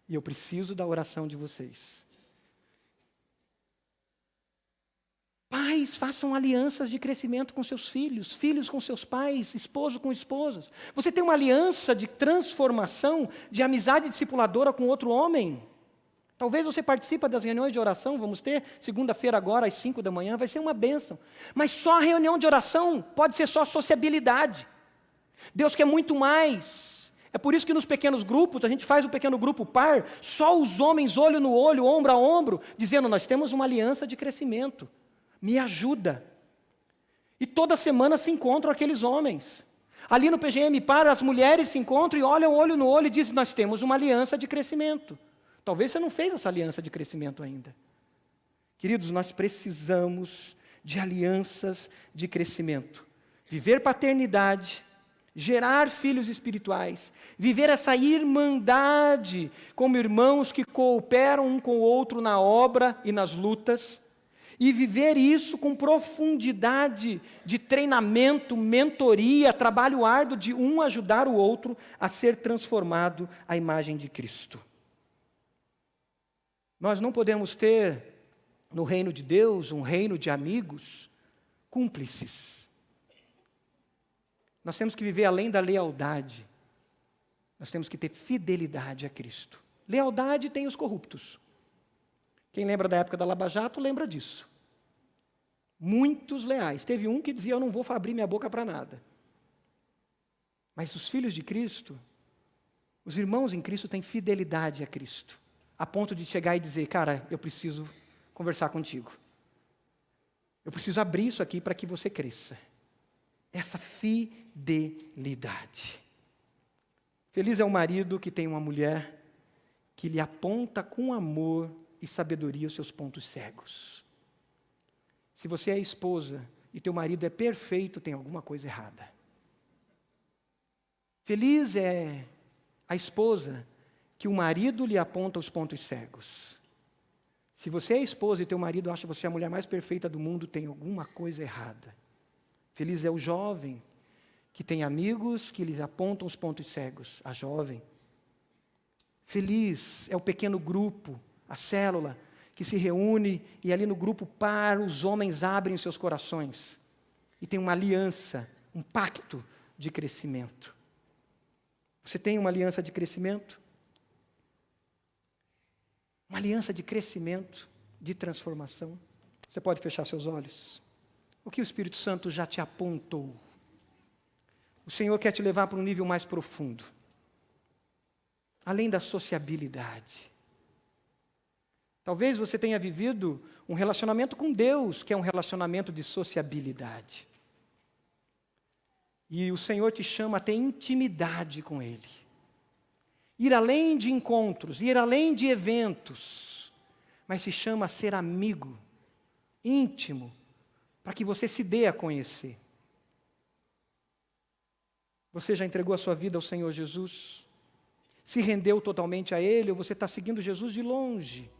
E eu preciso da oração de vocês. Pais, façam alianças de crescimento com seus filhos, filhos com seus pais, esposo com esposas. Você tem uma aliança de transformação, de amizade discipuladora com outro homem. Talvez você participe das reuniões de oração, vamos ter segunda-feira agora às 5 da manhã, vai ser uma bênção. Mas só a reunião de oração pode ser só sociabilidade. Deus quer muito mais. É por isso que nos pequenos grupos, a gente faz um pequeno grupo par, só os homens olho no olho, ombro a ombro, dizendo, nós temos uma aliança de crescimento. Me ajuda. E toda semana se encontram aqueles homens. Ali no PGM para, as mulheres se encontram e olham olho no olho e dizem, nós temos uma aliança de crescimento. Talvez você não fez essa aliança de crescimento ainda. Queridos, nós precisamos de alianças de crescimento. Viver paternidade, gerar filhos espirituais, viver essa irmandade como irmãos que cooperam um com o outro na obra e nas lutas, e viver isso com profundidade de treinamento, mentoria, trabalho árduo de um ajudar o outro a ser transformado à imagem de Cristo. Nós não podemos ter no reino de Deus um reino de amigos cúmplices. Nós temos que viver além da lealdade. Nós temos que ter fidelidade a Cristo. Lealdade tem os corruptos. Quem lembra da época da Lava Jato lembra disso. Muitos leais. Teve um que dizia, eu não vou abrir minha boca para nada. Mas os filhos de Cristo, os irmãos em Cristo têm fidelidade a Cristo, a ponto de chegar e dizer, cara, eu preciso conversar contigo. Eu preciso abrir isso aqui para que você cresça. Essa fidelidade. Feliz é o marido que tem uma mulher que lhe aponta com amor e sabedoria os seus pontos cegos. Se você é esposa e teu marido é perfeito, tem alguma coisa errada. Feliz é a esposa que o marido lhe aponta os pontos cegos. Se você é esposa e teu marido acha você a mulher mais perfeita do mundo, tem alguma coisa errada. Feliz é o jovem que tem amigos que lhes apontam os pontos cegos. A jovem. Feliz é o pequeno grupo, a célula, que se reúne e ali no grupo par os homens abrem seus corações e tem uma aliança, um pacto de crescimento. Você tem uma aliança de crescimento? Uma aliança de crescimento, de transformação. Você pode fechar seus olhos? O que o Espírito Santo já te apontou? O Senhor quer te levar para um nível mais profundo. Além da sociabilidade. Talvez você tenha vivido um relacionamento com Deus, que é um relacionamento de sociabilidade. E o Senhor te chama a ter intimidade com Ele. ir além de encontros, ir além de eventos, mas se chama ser amigo, íntimo, para que você se dê a conhecer. Você já entregou a sua vida ao Senhor Jesus? Se rendeu totalmente a Ele, ou você está seguindo Jesus de longe?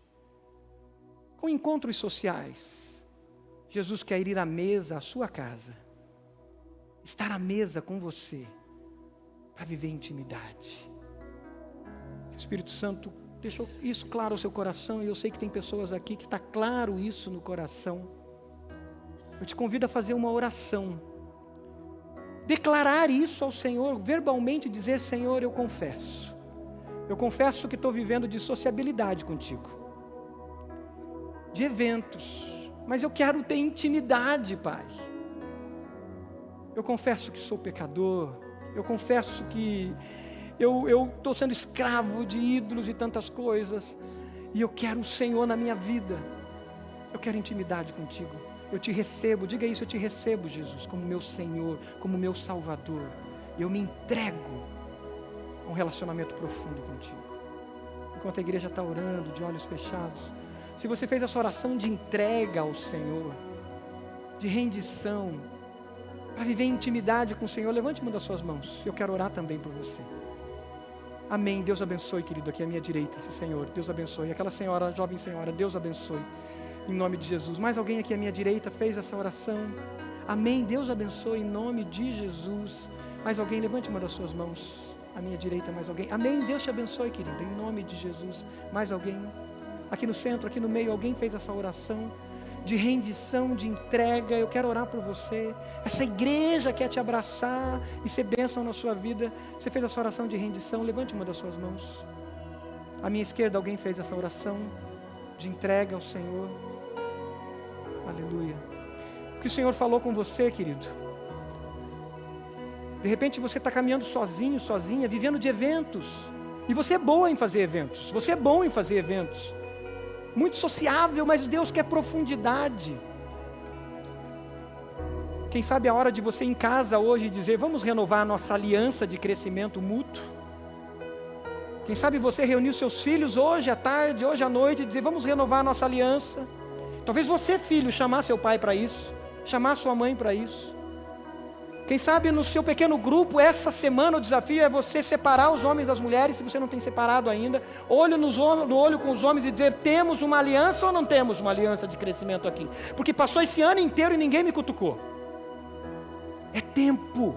Com encontros sociais, Jesus quer ir à mesa, à sua casa, estar à mesa com você, para viver intimidade. O Espírito Santo deixou isso claro ao seu coração, e eu sei que tem pessoas aqui que está claro isso no coração. Eu te convido a fazer uma oração, declarar isso ao Senhor, verbalmente dizer: Senhor, eu confesso que estou vivendo de sociabilidade contigo, de eventos, mas eu quero ter intimidade, Pai. Eu confesso que sou pecador, eu confesso que eu estou sendo escravo de ídolos e tantas coisas, e eu quero o Senhor na minha vida, eu quero intimidade contigo, eu te recebo, diga isso: eu te recebo, Jesus, como meu Senhor, como meu Salvador, eu me entrego a um relacionamento profundo contigo. Enquanto a igreja está orando, de olhos fechados, se você fez essa oração de entrega ao Senhor, de rendição, para viver em intimidade com o Senhor, levante uma das suas mãos, eu quero orar também por você. Amém. Deus abençoe, querido, aqui à minha direita, esse Senhor, Deus abençoe. Aquela senhora, jovem senhora, Deus abençoe, em nome de Jesus. Mais alguém aqui à minha direita fez essa oração? Amém. Deus abençoe, em nome de Jesus. Mais alguém? Levante uma das suas mãos, à minha direita, mais alguém? Amém. Deus te abençoe, querido, em nome de Jesus. Mais alguém? Aqui no centro, aqui no meio, alguém fez essa oração de rendição, de entrega? Eu quero orar por você. Essa igreja quer te abraçar e ser bênção na sua vida. Você fez essa oração de rendição? Levante uma das suas mãos. À minha esquerda, alguém fez essa oração de entrega ao Senhor. Aleluia. O que o Senhor falou com você, querido? De repente você está caminhando sozinho, sozinha, vivendo de eventos, e você é boa em fazer eventos, você é bom em fazer eventos, muito sociável, mas Deus quer profundidade. Quem sabe a hora de você em casa hoje dizer: vamos renovar a nossa aliança de crescimento mútuo. Quem sabe você reunir os seus filhos hoje à tarde, hoje à noite, e dizer: vamos renovar a nossa aliança. Talvez você, filho, chamar seu pai para isso, chamar sua mãe para isso. Quem sabe no seu pequeno grupo, essa semana o desafio é você separar os homens das mulheres, se você não tem separado ainda, olho no olho com os homens, e dizer: temos uma aliança ou não temos uma aliança de crescimento aqui? Porque passou esse ano inteiro e ninguém me cutucou. É tempo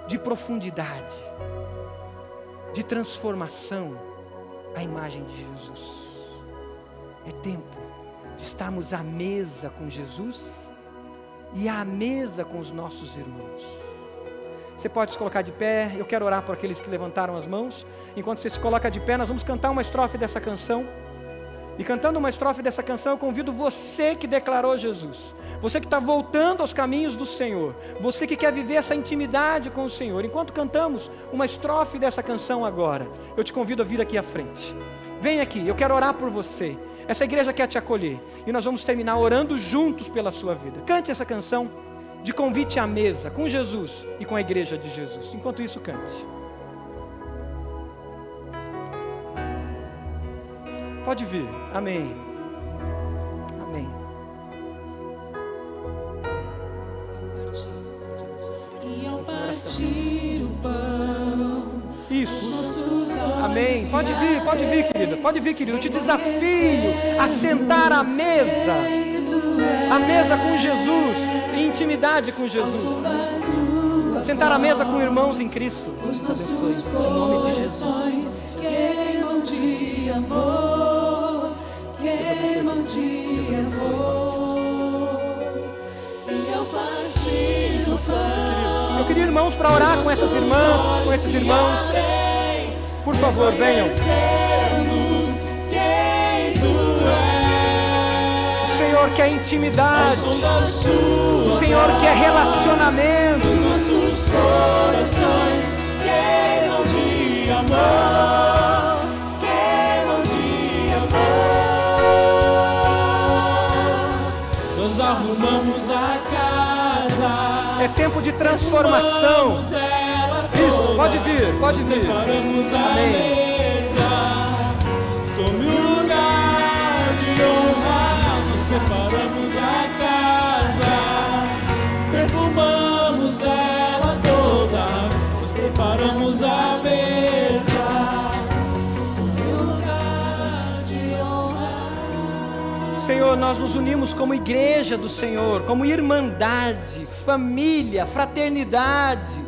de profundidade, de transformação à imagem de Jesus. É tempo de estarmos à mesa com Jesus e à mesa com os nossos irmãos. Você pode se colocar de pé. Eu quero orar por aqueles que levantaram as mãos. Enquanto você se coloca de pé, nós vamos cantar uma estrofe dessa canção. E cantando uma estrofe dessa canção, eu convido você que declarou Jesus, você que está voltando aos caminhos do Senhor, você que quer viver essa intimidade com o Senhor. Enquanto cantamos uma estrofe dessa canção agora, eu te convido a vir aqui à frente. Vem aqui, eu quero orar por você. Essa igreja quer te acolher, e nós vamos terminar orando juntos pela sua vida. Cante essa canção de convite à mesa com Jesus e com a igreja de Jesus. Enquanto isso, cante. Pode vir. Amém. Amém. E ao partir o pão, isso. Amém. Pode vir, querida. Pode vir, querido. Eu te desafio a sentar à mesa com Jesus, em intimidade com Jesus. Sentar à mesa com irmãos em Cristo. Os nossos corações queimam de amor, queimam de amor. E ao partir do pão, eu queria irmãos para orar com essas irmãs, com esses irmãos. Por favor, venham. O Senhor quer intimidade. O Senhor quer relacionamento. Os nossos corações queimam de amor, queimam de amor. Nós arrumamos a casa. É tempo de transformação. Isso, pode vir, pode vir. Amém. Tome o lugar de honra, nós preparamos a casa, perfumamos ela toda, nós preparamos a mesa. Tome o lugar de honra. Senhor, nós nos unimos como igreja do Senhor, como irmandade, família, fraternidade,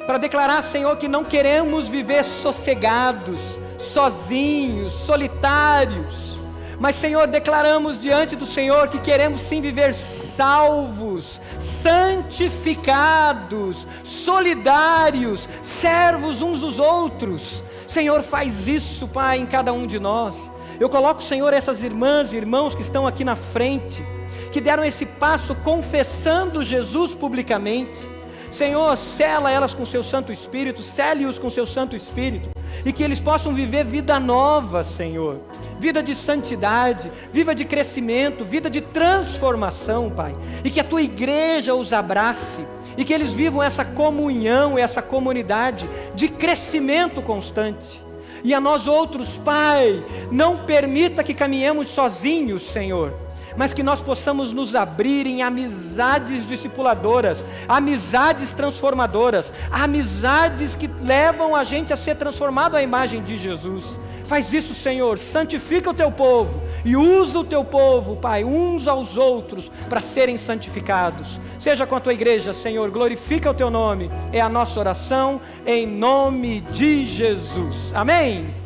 para declarar, Senhor, que não queremos viver sossegados, sozinhos, solitários, mas, Senhor, declaramos diante do Senhor que queremos sim viver salvos, santificados, solidários, servos uns dos outros. Senhor, faz isso, Pai, em cada um de nós. Eu coloco, Senhor, essas irmãs e irmãos que estão aqui na frente, que deram esse passo confessando Jesus publicamente. Senhor, sela elas com seu Santo Espírito, sele-os com seu Santo Espírito, e que eles possam viver vida nova, Senhor, vida de santidade, vida de crescimento, vida de transformação, Pai, e que a Tua igreja os abrace, e que eles vivam essa comunhão, essa comunidade de crescimento constante. E a nós outros, Pai, não permita que caminhemos sozinhos, Senhor, mas que nós possamos nos abrir em amizades discipuladoras, amizades transformadoras, amizades que levam a gente a ser transformado à imagem de Jesus. Faz isso, Senhor, santifica o Teu povo e usa o Teu povo, Pai, uns aos outros para serem santificados. Seja com a Tua igreja, Senhor, glorifica o Teu nome, é a nossa oração em nome de Jesus. Amém.